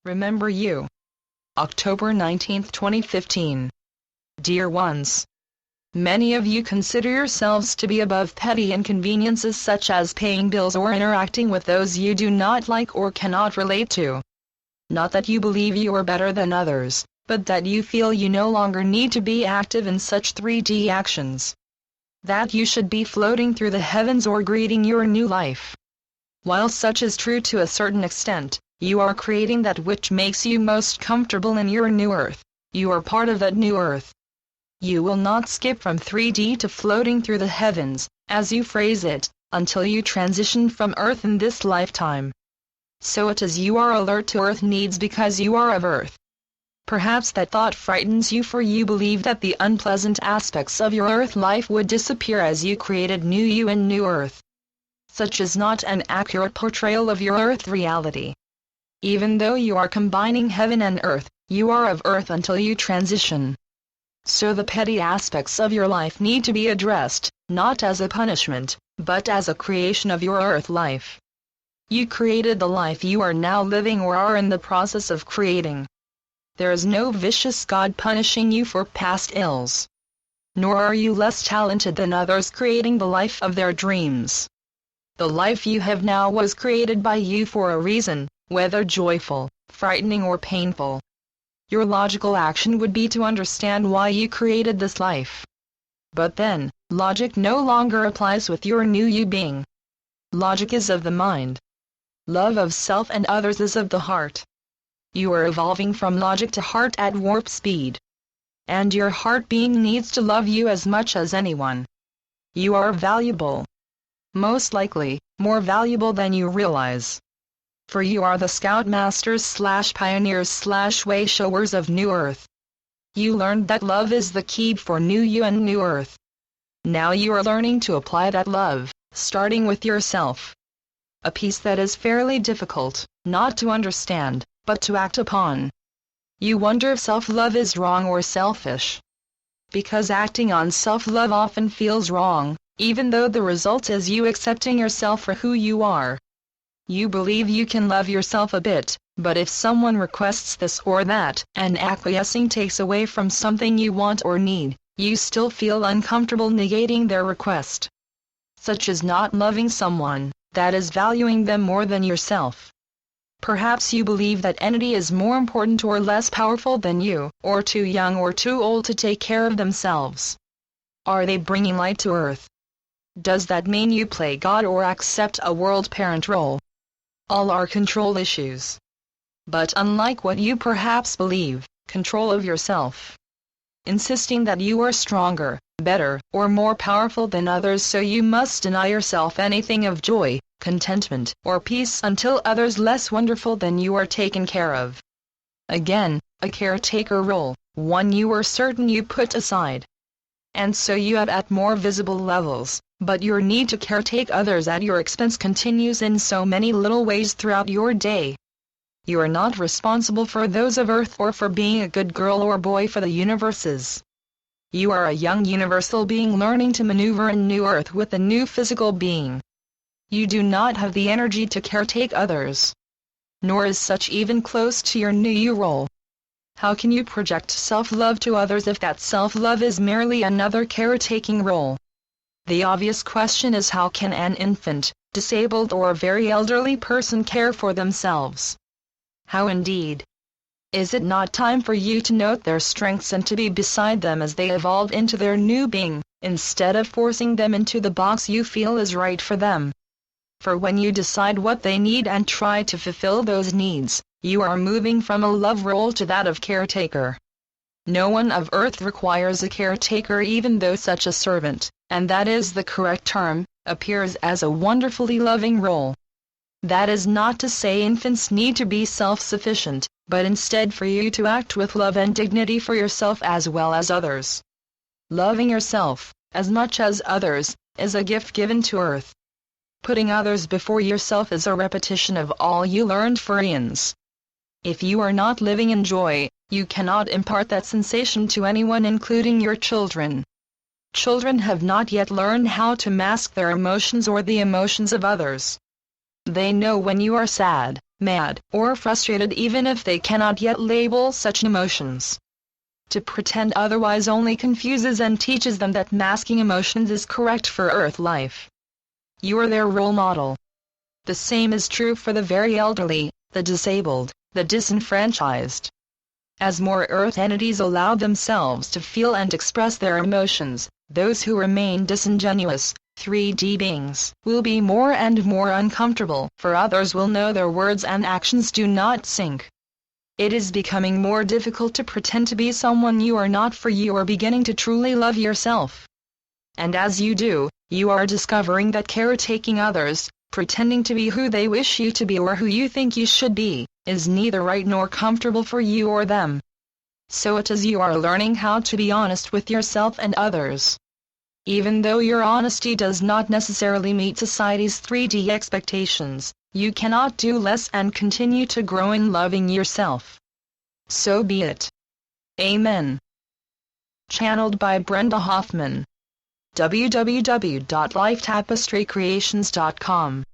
Remember you. October 19, 2015. Dear ones, many of you consider yourselves to be above petty inconveniences such as paying bills or interacting with those you do not like or cannot relate to. Not that you believe you are better than others, but that you feel you no longer need to be active in such 3D actions. That you should be floating through the heavens or greeting your new life. While such is true to a certain extent, you are creating that which makes you most comfortable in your new earth. You are part of that new earth. You will not skip from 3D to floating through the heavens, as you phrase it, until you transition from earth in this lifetime. So it is you are alert to earth needs because you are of earth. Perhaps that thought frightens you, for you believe that the unpleasant aspects of your earth life would disappear as you created new you in new earth. Such is not an accurate portrayal of your earth reality. Even though you are combining heaven and earth, you are of earth until you transition. So the petty aspects of your life need to be addressed, not as a punishment, but as a creation of your earth life. You created the life you are now living or are in the process of creating. There is no vicious God punishing you for past ills. Nor are you less talented than others creating the life of their dreams. The life you have now was created by you for a reason, whether joyful, frightening or painful. Your logical action would be to understand why you created this life. But then, logic no longer applies with your new you being. Logic is of the mind. Love of self and others is of the heart. You are evolving from logic to heart at warp speed. And your heart being needs to love you as much as anyone. You are valuable. Most likely, more valuable than you realize. For you are the scoutmasters / pioneers / way showers of New Earth. You learned that love is the key for new you and new Earth. Now you are learning to apply that love, starting with yourself. A piece that is fairly difficult, not to understand, but to act upon. You wonder if self-love is wrong or selfish. Because acting on self-love often feels wrong, even though the result is you accepting yourself for who you are. You believe you can love yourself a bit, but if someone requests this or that, and acquiescing takes away from something you want or need, you still feel uncomfortable negating their request. Such is not loving someone, that is valuing them more than yourself. Perhaps you believe that entity is more important or less powerful than you, or too young or too old to take care of themselves. Are they bringing light to earth? Does that mean you play God or accept a world parent role? All are control issues. But unlike what you perhaps believe, control of yourself. Insisting that you are stronger, better, or more powerful than others, so you must deny yourself anything of joy, contentment, or peace until others less wonderful than you are taken care of. Again, a caretaker role, one you were certain you put aside. And so you have at more visible levels, but your need to caretake others at your expense continues in so many little ways throughout your day. You are not responsible for those of Earth or for being a good girl or boy for the universes. You are a young universal being learning to maneuver in new Earth with a new physical being. You do not have the energy to caretake others. Nor is such even close to your new you role. How can you project self-love to others if that self-love is merely another caretaking role? The obvious question is, how can an infant, disabled or a very elderly person care for themselves? How indeed? Is it not time for you to note their strengths and to be beside them as they evolve into their new being, instead of forcing them into the box you feel is right for them? For when you decide what they need and try to fulfill those needs, you are moving from a love role to that of caretaker. No one of Earth requires a caretaker, even though such a servant, and that is the correct term, appears as a wonderfully loving role. That is not to say infants need to be self-sufficient, but instead for you to act with love and dignity for yourself as well as others. Loving yourself, as much as others, is a gift given to Earth. Putting others before yourself is a repetition of all you learned for eons. If you are not living in joy, you cannot impart that sensation to anyone, including your children. Children have not yet learned how to mask their emotions or the emotions of others. They know when you are sad, mad, or frustrated even if they cannot yet label such emotions. To pretend otherwise only confuses and teaches them that masking emotions is correct for Earth life. You are their role model. The same is true for the very elderly, the disabled, the disenfranchised. As more Earth entities allow themselves to feel and express their emotions, those who remain disingenuous, 3D beings, will be more and more uncomfortable, for others will know their words and actions do not sync. It is becoming more difficult to pretend to be someone you are not, for you are beginning to truly love yourself. And as you do, you are discovering that caretaking others, pretending to be who they wish you to be or who you think you should be, is neither right nor comfortable for you or them. So it is you are learning how to be honest with yourself and others. Even though your honesty does not necessarily meet society's 3D expectations, you cannot do less and continue to grow in loving yourself. So be it. Amen. Channeled by Brenda Hoffman. www.lifetapestrycreations.com